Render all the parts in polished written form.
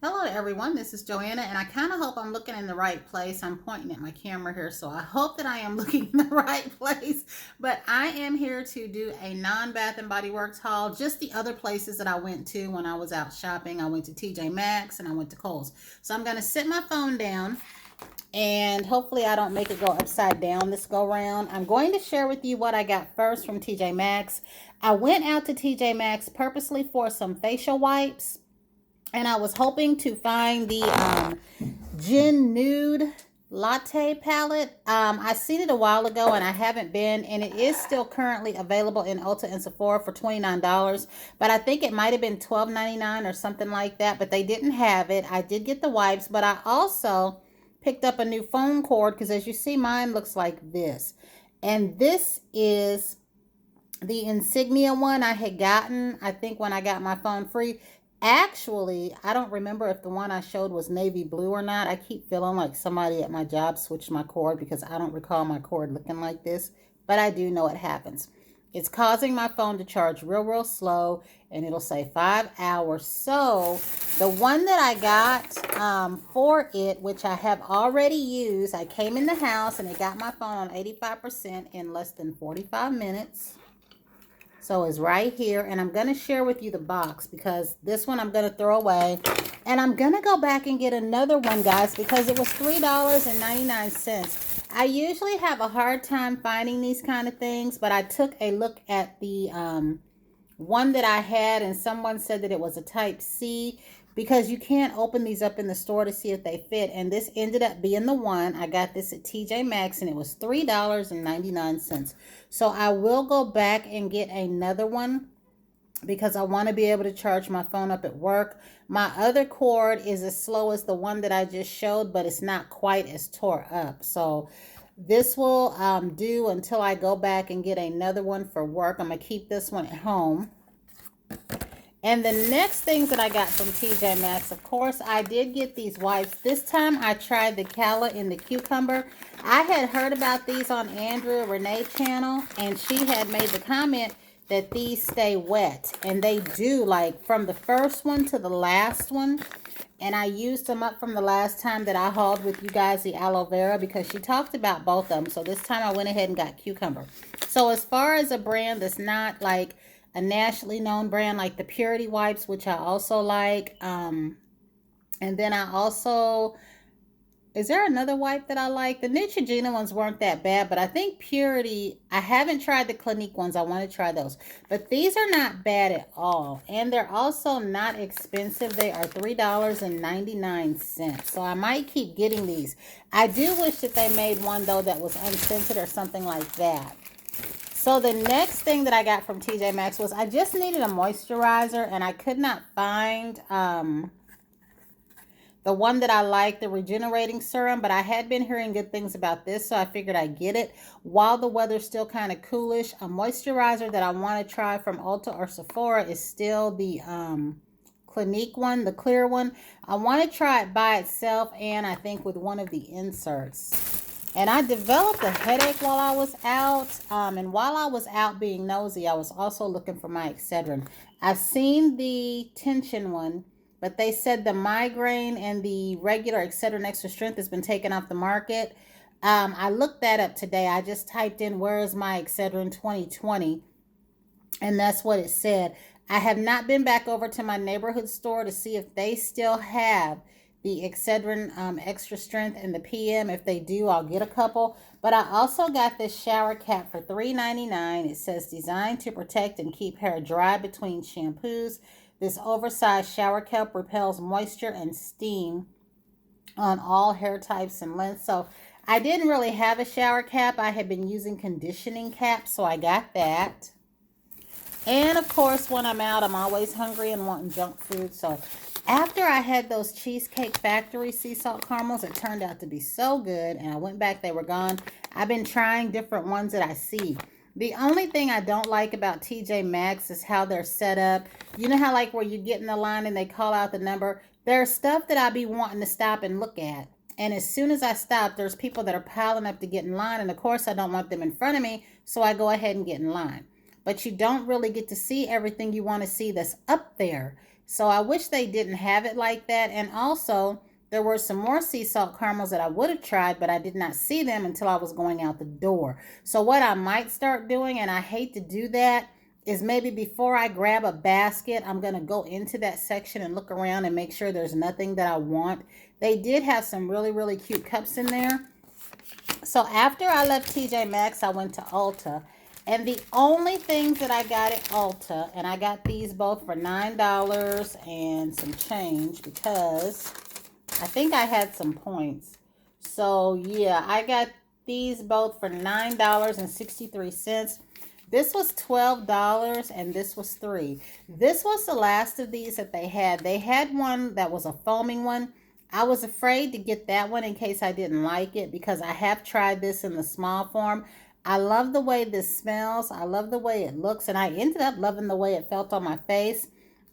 Hello everyone, this is Joanna and I kind of hope I'm looking in the right place. I'm pointing at my camera here, so I hope that I am looking in the right place. But I am here to do a non-Bath and Body Works haul, just the other places that I went to when I was out shopping. I went to TJ Maxx and I went to Kohls. So I'm going to sit my phone down and hopefully I don't make it go upside down this go round. I'm going to share with you what I got first from TJ Maxx. I went out to TJ Maxx purposely for some facial wipes, and I was hoping to find the Gin Nude Latte palette. I seen it a while ago and I haven't been, and it is still currently available in Ulta and Sephora for $29, but I think it might have been $12.99 or something like that, but they didn't have it. I did get the wipes, but I also picked up a new phone cord because as you see, mine looks like this. And this is the Insignia one I had gotten, I think, when I got my phone free. Actually, I don't remember if the one I showed was navy blue or not. I keep feeling like somebody at my job switched my cord because I don't recall my cord looking like this, but I do know it happens. It's causing my phone to charge real slow, and it'll say 5 hours. So the one that I got for it, which I have already used, I came in the house and it got my phone on 85% in less than 45 minutes. So it's right here, and I'm going to share with you the box because this one I'm going to throw away. And I'm going to go back and get another one, guys, because it was $3.99. I usually have a hard time finding these kind of things, but I took a look at the one that I had, and someone said that it was a type C because you can't open these up in the store to see if they fit. And this ended up being the one. I got this at TJ Maxx and it was $3.99. So I will go back and get another one because I want to be able to charge my phone up at work. My other cord is as slow as the one that I just showed, but it's not quite as tore up. So this will do until I go back and get another one for work. I'm going to keep this one at home. And the next things that I got from TJ Maxx, of course, I did get these wipes. This time I tried the Cala in the cucumber. I had heard about these on Andrea Renee channel, and she had made the comment that these stay wet. And they do, like from the first one to the last one. And I used them up from the last time that I hauled with you guys the aloe vera because she talked about both of them. So this time I went ahead and got cucumber. So as far as a brand that's not like a nationally known brand like the Purity wipes, which I also like. And then I also, is there another wipe that I like? The Neutrogena ones weren't that bad, but I think Purity, I haven't tried the Clinique ones. I want to try those. But these are not bad at all. And they're also not expensive. They are $3.99. So I might keep getting these. I do wish that they made one, though, that was unscented or something like that. So the next thing that I got from TJ Maxx was I just needed a moisturizer, and I could not find the one that I like, the regenerating serum, but I had been hearing good things about this, so I figured I'd get it while the weather's still kind of coolish. A moisturizer that I want to try from Ulta or Sephora is still the Clinique one, the clear one. I want to try it by itself, and I think with one of the inserts. And I developed a headache while I was out. And while I was out being nosy, I was also looking for my Excedrin. I've seen the tension one, but they said the migraine and the regular Excedrin Extra Strength has been taken off the market. I looked that up today. I just typed in, where is my Excedrin 2020? And that's what it said. I have not been back over to my neighborhood store to see if they still have the Excedrin Extra Strength and the PM. If they do, I'll get a couple. But I also got this shower cap for $3.99. It says designed to protect and keep hair dry between shampoos. This oversized shower cap repels moisture and steam on all hair types and lengths. So I didn't really have a shower cap. I had been using conditioning caps, so I got that. And of course, when I'm out, I'm always hungry and wanting junk food. So after I had those Cheesecake Factory sea salt caramels, it turned out to be so good. And I went back, they were gone. I've been trying different ones that I see. The only thing I don't like about TJ Maxx is how they're set up. You know how like where you get in the line and they call out the number? There's stuff that I be wanting to stop and look at. And as soon as I stop, there's people that are piling up to get in line. And of course, I don't want them in front of me. So I go ahead and get in line. But you don't really get to see everything you want to see that's up there. So I wish they didn't have it like that. And also, there were some more sea salt caramels that I would have tried, but I did not see them until I was going out the door. So what I might start doing, and I hate to do that, is maybe before I grab a basket, I'm going to go into that section and look around and make sure there's nothing that I want. They did have some really, really cute cups in there. So after I left TJ Maxx, I went to Ulta. And the only things that I got at Ulta, and I got these both for $9 and some change because I think I had some points. So yeah, I got these both for $9.63. This was $12 and this was $3. This was the last of these that they had. They had one that was a foaming one. I was afraid to get that one in case I didn't like it because I have tried this in the small form. I love the way this smells. I love the way it looks, and I ended up loving the way it felt on my face.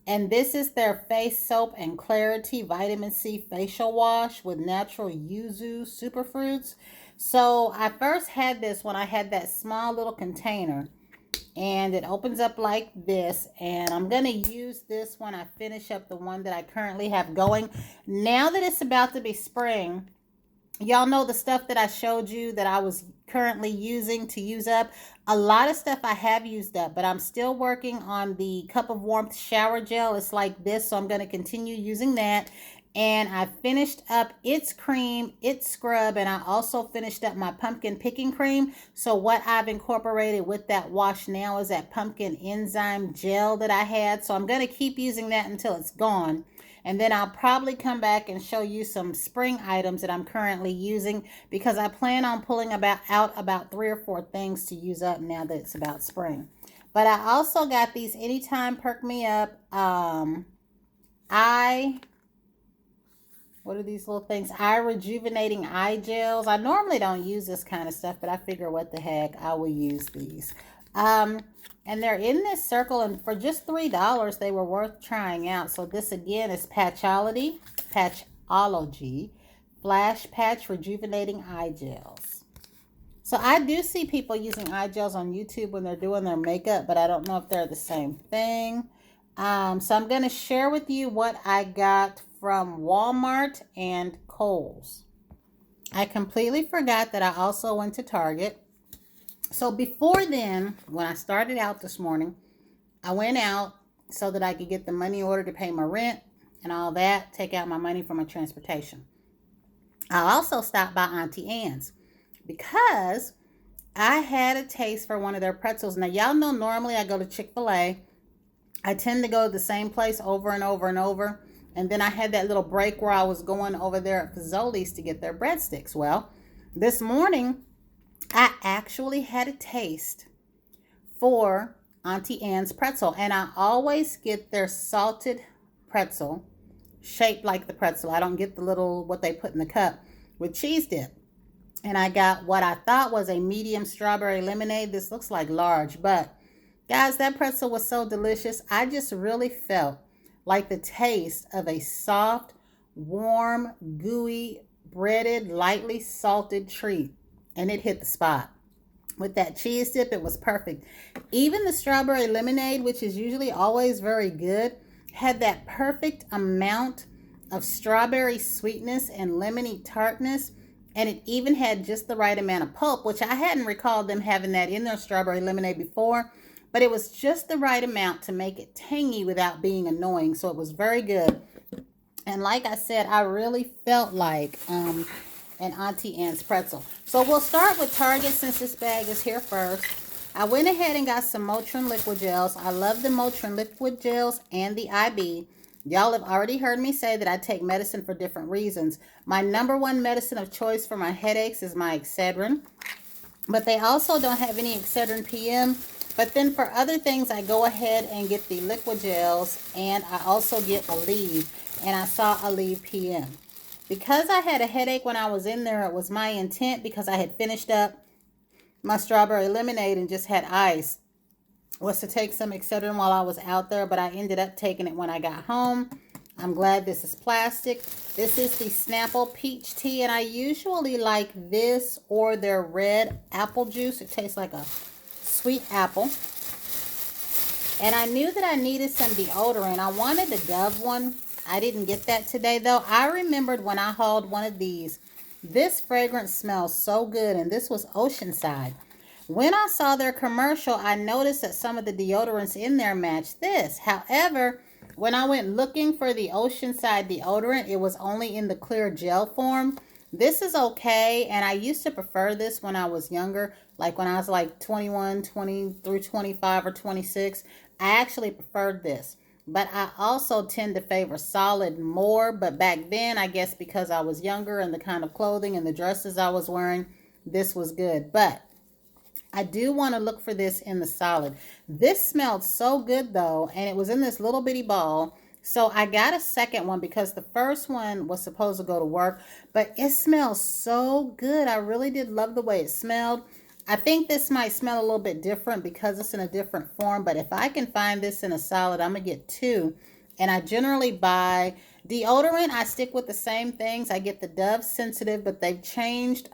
And this is their face soap and clarity vitamin C facial wash with natural yuzu superfruits. So I first had this when I had that small little container, and it opens up like this, and I'm going to use this when I finish up the one that I currently have going. Now that it's about to be spring, y'all know the stuff that I showed you that I was currently using to use up. A lot of stuff I have used up, but I'm still working on the Cup of Warmth shower gel. It's like this, so I'm going to continue using that. And I finished up its cream, its scrub, and I also finished up my pumpkin picking cream. So what I've incorporated with that wash now is that pumpkin enzyme gel that I had. So I'm going to keep using that until it's gone. And then I'll probably come back and show you some spring items that I'm currently using because I plan on pulling out about 3 or 4 things to use up now that it's about spring. But I also got these Anytime Perk Me Up. What are these little things? Eye rejuvenating eye gels. I normally don't use this kind of stuff, but I figure what the heck, I will use these. And they're in this circle, and for just $3, they were worth trying out. So this again is Patchology Flash Patch Rejuvenating Eye Gels. So I do see people using eye gels on YouTube when they're doing their makeup, but I don't know if they're the same thing. So I'm going to share with you what I got from Walmart and Kohls. I completely forgot that I also went to Target. So before then, when I started out this morning, I went out so that I could get the money order to pay my rent and all that, take out my money for my transportation. I also stopped by Auntie Anne's because I had a taste for one of their pretzels. Now, y'all know normally I go to Chick-fil-A. I tend to go to the same place over and over and over. And then I had that little break where I was going over there at Fazoli's to get their breadsticks. Well, this morning, I actually had a taste for Auntie Anne's pretzel. And I always get their salted pretzel shaped like the pretzel. I don't get the little, what they put in the cup, with cheese dip. And I got what I thought was a medium strawberry lemonade. This looks like large, but guys, that pretzel was so delicious. I just really felt like the taste of a soft, warm, gooey, breaded, lightly salted treat. And it hit the spot. With that cheese dip, it was perfect. Even the strawberry lemonade, which is usually always very good, had that perfect amount of strawberry sweetness and lemony tartness. And it even had just the right amount of pulp, which I hadn't recalled them having that in their strawberry lemonade before. But it was just the right amount to make it tangy without being annoying. So it was very good. And like I said, I really felt like an Auntie Anne's pretzel. So we'll start with Target since this bag is here first. I went ahead and got some Motrin liquid gels. I love the Motrin liquid gels and the IB. Y'all have already heard me say that I take medicine for different reasons. My number one medicine of choice for my headaches is my Excedrin. But they also don't have any Excedrin PM. But then for other things, I go ahead and get the liquid gels, and I also get Aleve, and I saw Aleve PM. Because I had a headache when I was in there, it was my intent, because I had finished up my strawberry lemonade and just had ice, was to take some Excedrin while I was out there, but I ended up taking it when I got home. I'm glad this is plastic. This is the Snapple Peach Tea, and I usually like this or their red apple juice. It tastes like a sweet apple. And I knew that I needed some deodorant. I wanted the Dove one. I didn't get that today though. I remembered when I hauled one of these. This fragrance smells so good, and this was Oceanside. When I saw their commercial, I noticed that some of the deodorants in there matched this. However, when I went looking for the Oceanside deodorant, it was only in the clear gel form. This is okay, and I used to prefer this when I was younger, like when I was like 21, 20 through 25 or 26. I actually preferred this. But I also tend to favor solid more. But back then, I guess because I was younger and the kind of clothing and the dresses I was wearing, this was good. But I do want to look for this in the solid. This smelled so good though, and it was in this little bitty ball. So I got a second one because the first one was supposed to go to work, but it smells so good. I really did love the way it smelled. I think this might smell a little bit different because it's in a different form, but if I can find this in a solid, I'm going to get two. And I generally buy deodorant. I stick with the same things. I get the Dove Sensitive, but they've changed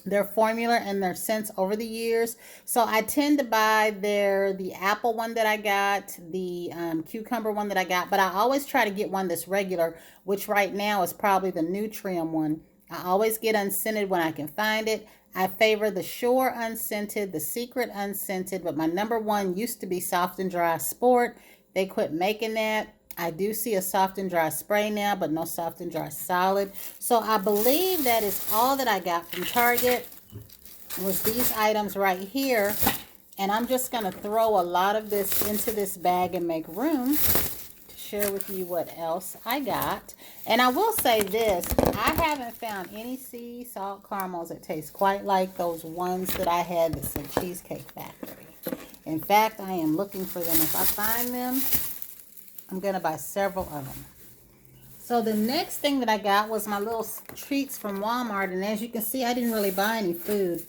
their formula and their scents over the years. So I tend to buy the apple one that I got, the cucumber one that I got, but I always try to get one that's regular, which right now is probably the Nutrium one. I always get unscented when I can find it. I favor the Shore unscented, the Secret unscented, but my number one used to be Soft and Dry Sport. They quit making that. I do see a Soft and Dry spray now, but no Soft and Dry solid. So I believe that is all that I got from Target was these items right here. And I'm just going to throw a lot of this into this bag and make room to share with you what else I got. And I will say this, I haven't found any sea salt caramels that taste quite like those ones that I had that said Cheesecake Factory. In fact, I am looking for them. If I find them, I'm going to buy several of them. So the next thing that I got was my little treats from Walmart. And as you can see, I didn't really buy any food.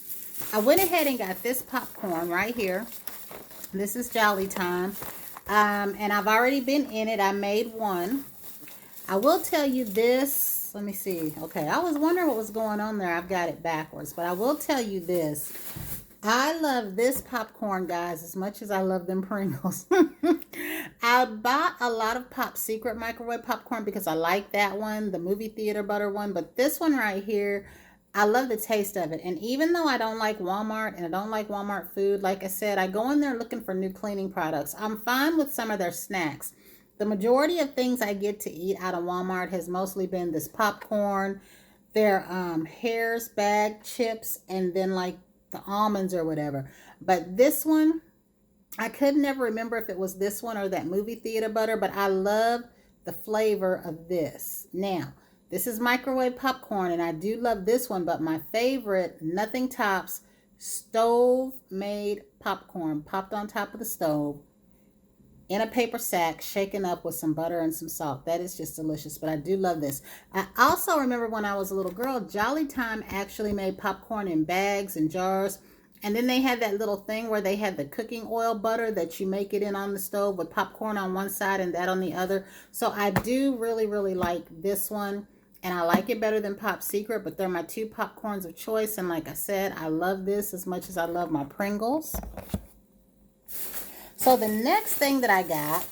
I went ahead and got this popcorn right here. This is Jolly Time. And I've already been in it. I made one. I will tell you this. Let me see. Okay, I was wondering what was going on there. I've got it backwards. But I will tell you this. I love this popcorn, guys, as much as I love them Pringles. I bought a lot of Pop Secret microwave popcorn because I like that one, the movie theater butter one. But this one right here, I love the taste of it. And even though I don't like Walmart and I don't like Walmart food, like I said, I go in there looking for new cleaning products. I'm fine with some of their snacks. The majority of things I get to eat out of Walmart has mostly been this popcorn, their Hare's bag chips, and then like the almonds or whatever. But this one, I could never remember if it was this one or that movie theater butter, but I love the flavor of this. Now, this is microwave popcorn, and I do love this one, but my favorite, nothing tops stove-made popcorn popped on top of the stove in a paper sack, shaken up with some butter and some salt. That is just delicious, but I do love this. I also remember when I was a little girl, Jolly Time actually made popcorn in bags and jars. And then they had that little thing where they had the cooking oil butter that you make it in on the stove with popcorn on one side and that on the other. So I do really, really like this one. And I like it better than Pop Secret, but they're my two popcorns of choice. And like I said, I love this as much as I love my Pringles. So the next thing that I got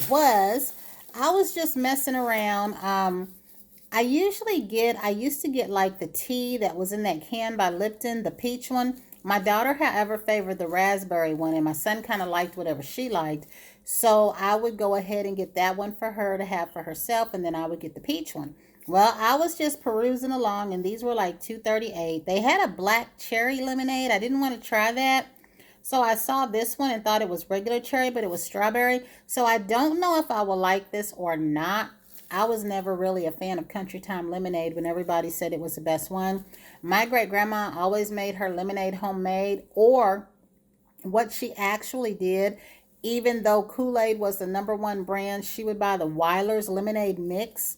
was, I was just messing around. I used to get like the tea that was in that can by Lipton, the peach one. My daughter, however, favored the raspberry one, and my son kind of liked whatever she liked. So I would go ahead and get that one for her to have for herself, and then I would get the peach one. Well, I was just perusing along, and these were like $2.38. They had a black cherry lemonade. I didn't want to try that. So I saw this one and thought it was regular cherry, but it was strawberry. So I don't know if I will like this or not. I was never really a fan of Country Time lemonade when everybody said it was the best one. My great-grandma always made her lemonade homemade, or what she actually did, even though Kool-Aid was the #1 brand, she would buy the Weiler's lemonade mix.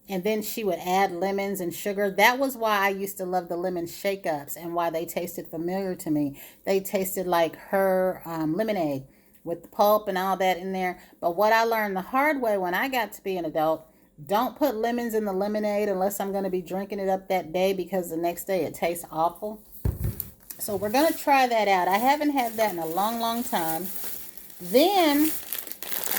And then she would add lemons and sugar. That was why I used to love the lemon shake-ups and why they tasted familiar to me. They tasted like her lemonade with the pulp and all that in there. But what I learned the hard way when I got to be an adult, don't put lemons in the lemonade unless I'm going to be drinking it up that day, because the next day it tastes awful. So we're going to try that out. I haven't had that in a long, long time. Then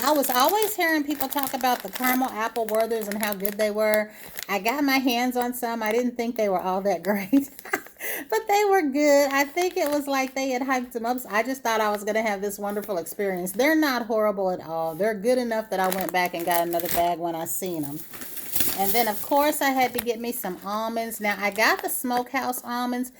I was always hearing people talk about the caramel apple Werthers and how good they were. I got my hands on some. I didn't think they were all that great, but they were good. I think it was like they had hyped them up. So I just thought I was going to have this wonderful experience. They're not horrible at all. They're good enough that I went back and got another bag when I seen them. And then, of course, I had to get me some almonds. Now, I got the Smokehouse almonds.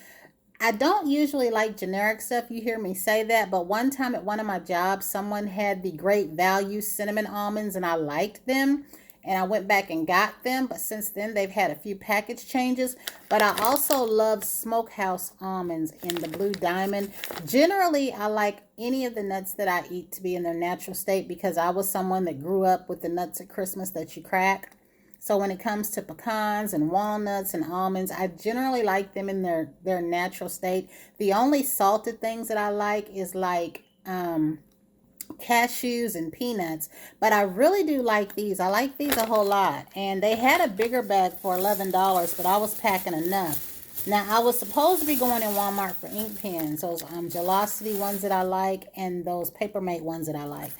I don't usually like generic stuff. You hear me say that. But one time at one of my jobs, someone had the Great Value cinnamon almonds and I liked them. And I went back and got them. But since then, they've had a few package changes. But I also love Smokehouse almonds in the Blue Diamond. Generally, I like any of the nuts that I eat to be in their natural state because I was someone that grew up with the nuts at Christmas that you crack. So when it comes to pecans and walnuts and almonds, I generally like them in their natural state. The only salted things that I like is like cashews and peanuts. But I really do like these. I like these a whole lot. And they had a bigger bag for $11, but I was packing enough. Now, I was supposed to be going in Walmart for ink pens, those Gelosity ones that I like, and those Papermate ones that I like.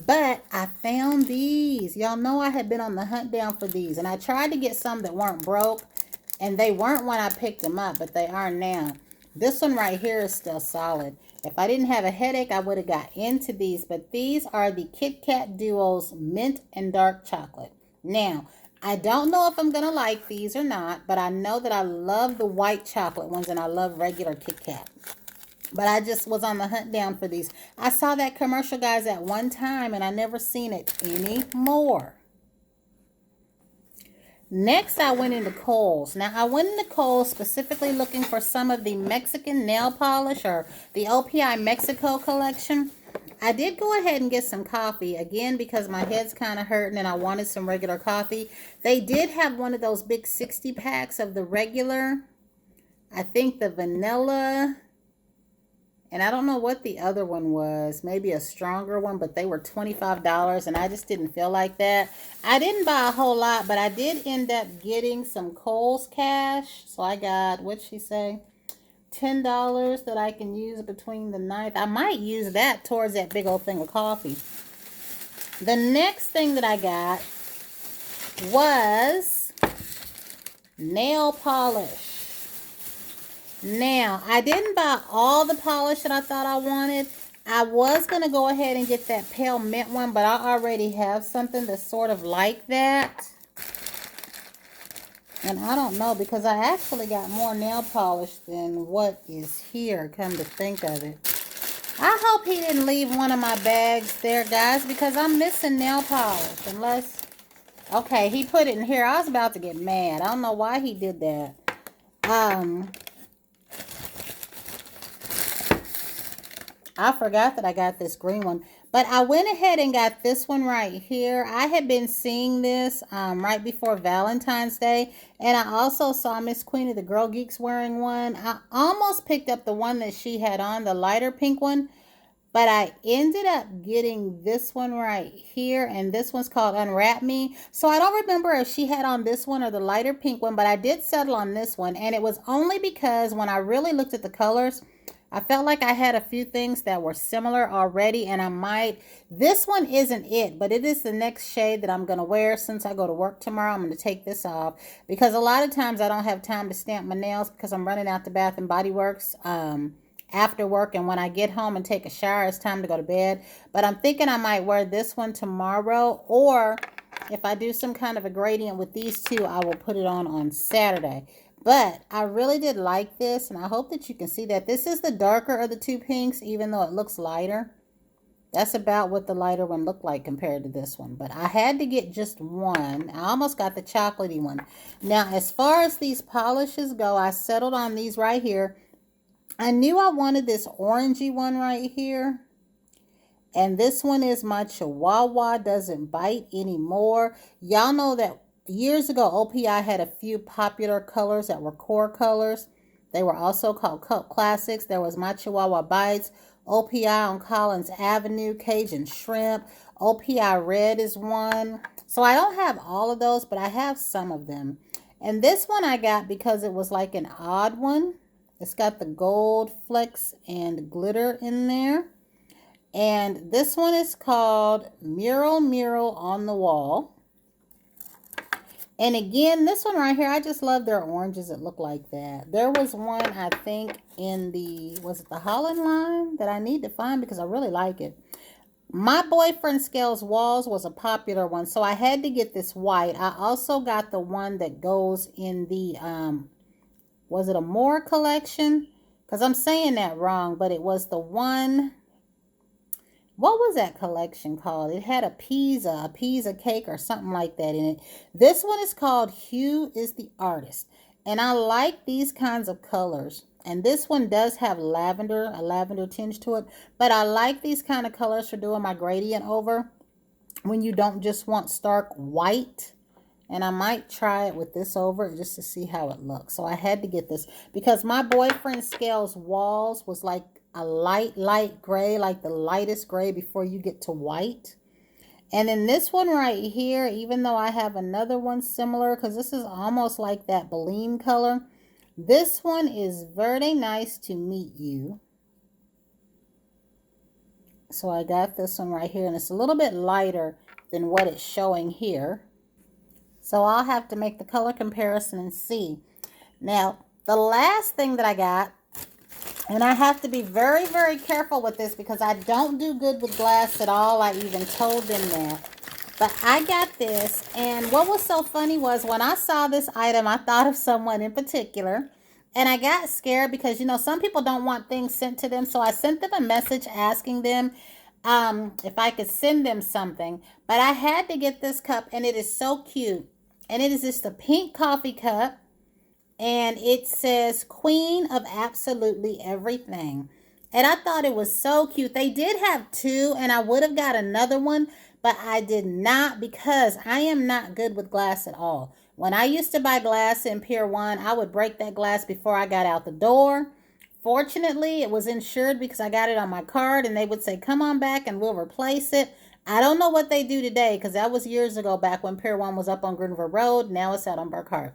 But I found these. Y'all know I had been on the hunt down for these, and I tried to get some that weren't broke, and they weren't when I picked them up, but they are now. This one right here is still solid. If I didn't have a headache, I would have got into these, but these are the Kit Kat Duos Mint and Dark Chocolate. Now, I don't know if I'm going to like these or not, but I know that I love the white chocolate ones and I love regular Kit Kat. But I just was on the hunt down for these. I saw that commercial, guys, at one time and I never seen it anymore. Next, I went into Kohls. Now, I went into Kohls specifically looking for some of the Mexican nail polish or the OPI Mexico collection. I did go ahead and get some coffee, again, because my head's kind of hurting and I wanted some regular coffee. They did have one of those big 60 packs of the regular, I think the vanilla, and I don't know what the other one was, maybe a stronger one, but they were $25 and I just didn't feel like that. I didn't buy a whole lot, but I did end up getting some Kohls cash. So I got, what'd she say? $10 that I can use between the ninth. I might use that towards that big old thing of coffee. The next thing that I got was nail polish. Now, I didn't buy all the polish that I thought I wanted. I was going to go ahead and get that pale mint one, but I already have something that's sort of like that. And I don't know, because I actually got more nail polish than what is here, come to think of it. I hope he didn't leave one of my bags there, guys, because I'm missing nail polish. Unless, okay, he put it in here. I was about to get mad. I don't know why he did that. I forgot that I got this green one. But I went ahead and got this one right here. I had been seeing this right before Valentine's Day. And I also saw Miss Queen of the Girl Geeks wearing one. I almost picked up the one that she had on, the lighter pink one. But I ended up getting this one right here. And this one's called Unwrap Me. So I don't remember if she had on this one or the lighter pink one. But I did settle on this one. And it was only because when I really looked at the colors, I felt like I had a few things that were similar already, and I might, this one isn't it, but it is the next shade that I'm going to wear since I go to work tomorrow. I'm going to take this off because a lot of times I don't have time to stamp my nails because I'm running out to Bath and Body Works after work, and when I get home and take a shower, it's time to go to bed. But I'm thinking I might wear this one tomorrow, or if I do some kind of a gradient with these two, I will put it on Saturday. But I really did like this, and I hope that you can see that. This is the darker of the two pinks, even though it looks lighter. That's about what the lighter one looked like compared to this one. But I had to get just one. I almost got the chocolatey one. Now, as far as these polishes go, I settled on these right here. I knew I wanted this orangey one right here. And this one is my Chihuahua Doesn't Bite Anymore. Y'all know that years ago, OPI had a few popular colors that were core colors. They were also called cult classics. There was My Chihuahua Bites, OPI on Collins Avenue, Cajun Shrimp, OPI Red is one. So I don't have all of those, but I have some of them. And this one I got because it was like an odd one. It's got the gold flecks and glitter in there. And this one is called Mural on the Wall. And again, this one right here, I just love their oranges that look like that. There was one, I think, in the, was it the Holland line that I need to find because I really like it. My boyfriend scales walls was a popular one, so I had to get this white. I also got the one that goes in the, was it a More collection? Because I'm saying that wrong, but it was the one, what was that collection called? It had a pizza cake or something like that in it. This one is called Hue is the Artist. And I like these kinds of colors. And this one does have lavender, a lavender tinge to it. But I like these kind of colors for doing my gradient over when you don't just want stark white. And I might try it with this over just to see how it looks. So I had to get this because my boyfriend scales walls was like a light gray, like the lightest gray before you get to white. And then this one right here, even though I have another one similar, because this is almost like that Baleine color. This one is very nice to meet you. So I got this one right here, and it's a little bit lighter than what it's showing here. So I'll have to make the color comparison and see. Now, the last thing that I got, and I have to be very, very careful with this because I don't do good with glass at all. I even told them that. But I got this, and what was so funny was when I saw this item, I thought of someone in particular. And I got scared because, you know, some people don't want things sent to them. So I sent them a message asking them if I could send them something. But I had to get this cup, and it is so cute. And it is just a pink coffee cup. And it says Queen of Absolutely Everything. And I thought it was so cute. They did have two, and I would have got another one, but I did not because I am not good with glass at all. When I used to buy glass in Pier 1, I would break that glass before I got out the door. Fortunately, it was insured because I got it on my card, and they would say, come on back and we'll replace it. I don't know what they do today because that was years ago back when Pier 1 was up on Greenville Road. Now it's out on Burkhart.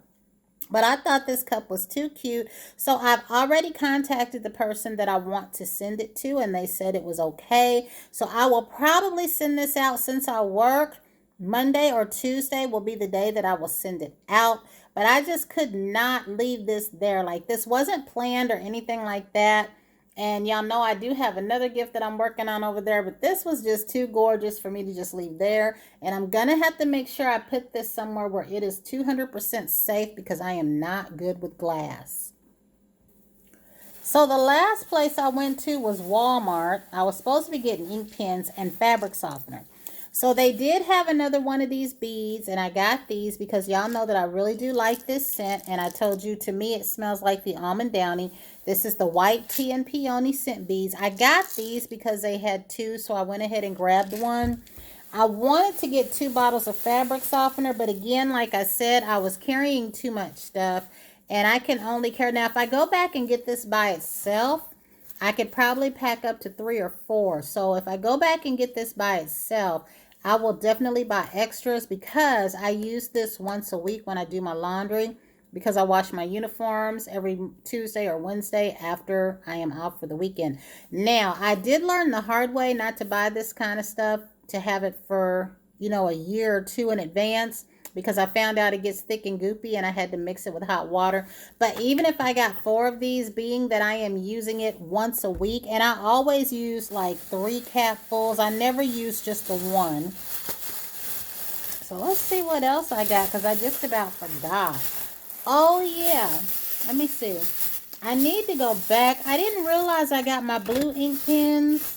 But I thought this cup was too cute. So I've already contacted the person that I want to send it to, and they said it was okay. So I will probably send this out since I work. Monday or Tuesday will be the day that I will send it out. But I just could not leave this there. Like, this wasn't planned or anything like that. And y'all know I do have another gift that I'm working on over there, but this was just too gorgeous for me to just leave there. And I'm going to have to make sure I put this somewhere where it is 200% safe because I am not good with glass. So the last place I went to was Walmart. I was supposed to be getting ink pens and fabric softener. So they did have another one of these beads, and I got these because y'all know that I really do like this scent. And I told you, to me, it smells like the Almond Downy. This is the white tea and peony scent beads. I got these because they had two, so I went ahead and grabbed one. I wanted to get 2 bottles of fabric softener, but again, like I said, I was carrying too much stuff, and I can only carry. Now, if I go back and get this by itself, I could probably pack up to 3 or 4. So if I go back and get this by itself, I will definitely buy extras because I use this once a week when I do my laundry, because I wash my uniforms every Tuesday or Wednesday after I am off for the weekend. Now, I did learn the hard way not to buy this kind of stuff, to have it for, you know, a year or 2 in advance, because I found out it gets thick and goopy and I had to mix it with hot water. But even if I got 4 of these, being that I am using it once a week, and I always use like 3 capfuls, I never use just the one. So let's see what else I got, because I just about forgot. Oh yeah, let me see. I need to go back. I didn't realize I got my blue ink pens.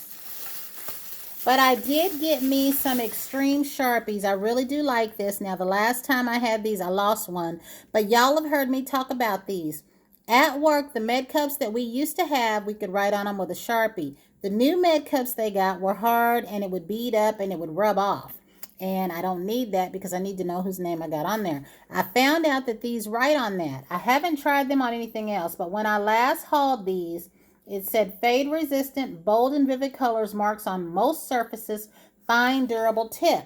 But I did get me some Extreme Sharpies. I really do like this. Now, the last time I had these, I lost one. But y'all have heard me talk about these. At work, the med cups that we used to have, we could write on them with a Sharpie. The new med cups they got were hard, and it would bead up, and it would rub off. And I don't need that because I need to know whose name I got on there. I found out that these write on that. I haven't tried them on anything else. But when I last hauled these, it said fade resistant, bold and vivid colors, marks on most surfaces, fine durable tip.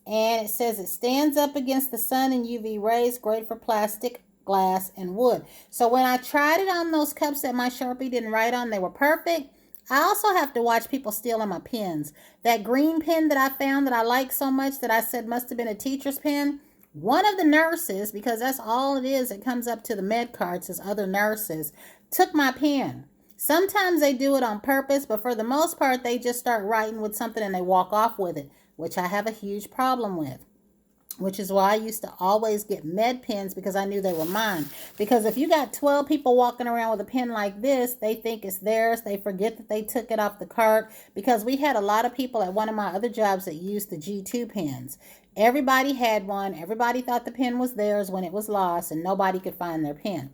And it says it stands up against the sun and UV rays, great for plastic, glass, and wood. So when I tried it on those cups that my Sharpie didn't write on, they were perfect. I also have to watch people stealing my pens. That green pen that I found that I like so much that I said must have been a teacher's pen. One of the nurses, because that's all it is, it comes up to the med cards as other nurses, took my pen. Sometimes they do it on purpose, but for the most part, they just start writing with something and they walk off with it, which I have a huge problem with. Which is why I used to always get med pens because I knew they were mine. Because if you got 12 people walking around with a pen like this, they think it's theirs. They forget that they took it off the cart. Because we had a lot of people at one of my other jobs that used the G2 pens. Everybody had one. Everybody thought the pen was theirs when it was lost, and nobody could find their pen.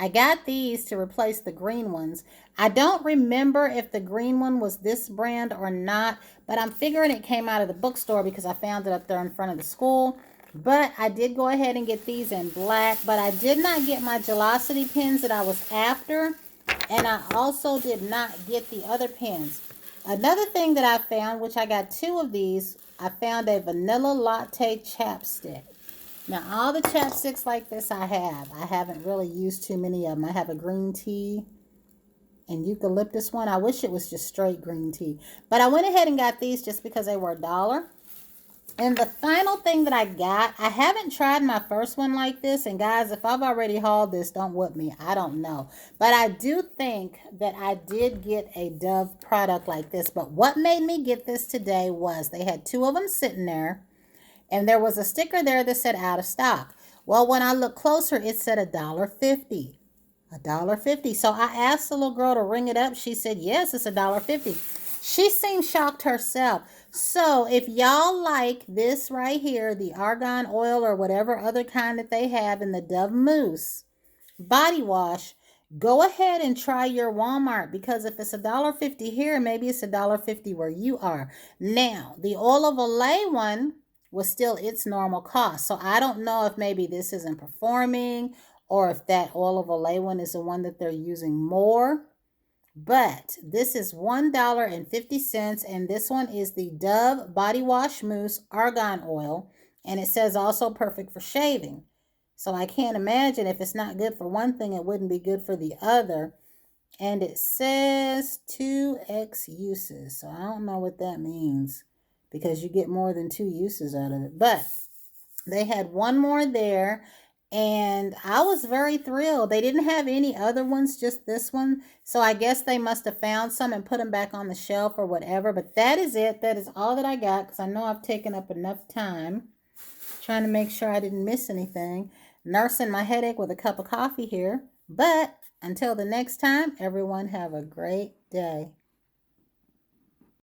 I got these to replace the green ones. I don't remember if the green one was this brand or not, but I'm figuring it came out of the bookstore because I found it up there in front of the school. But I did go ahead and get these in black, but I did not get my Gelosity pens that I was after, and I also did not get the other pens. Another thing that I found, which I got 2 of these, I found a vanilla latte chapstick. Now, all the chapsticks like this I haven't really used too many of them. I have a green tea and eucalyptus one. I wish it was just straight green tea. But I went ahead and got these just because they were $1. And the final thing that I got, I haven't tried my first one like this. And guys, if I've already hauled this, don't whoop me. I don't know. But I do think that I did get a Dove product like this. But what made me get this today was they had 2 of them sitting there. And there was a sticker there that said out of stock. Well, when I looked closer, it said $1.50. $1.50. So I asked the little girl to ring it up. She said, yes, it's $1.50. She seemed shocked herself. So if y'all like this right here, the argan oil or whatever other kind that they have in the Dove Mousse body wash, go ahead and try your Walmart, because if it's $1.50 here, maybe it's $1.50 where you are. Now, the Oil of Olay one was still its normal cost. So I don't know if maybe this isn't performing or if that Oil of Olay one is the one that they're using more. But this is $1.50, and this one is the Dove Body Wash Mousse Argan Oil, and it says also perfect for shaving. So I can't imagine if it's not good for one thing, it wouldn't be good for the other. And it says 2x uses, so I don't know what that means, because you get more than 2 uses out of it. But they had one more there, and I was very thrilled. They didn't have any other ones, just this one. So I guess they must have found some and put them back on the shelf or whatever. But that is it. That is all that I got, because I know I've taken up enough time trying to make sure I didn't miss anything. Nursing my headache with a cup of coffee here. But until the next time, everyone have a great day.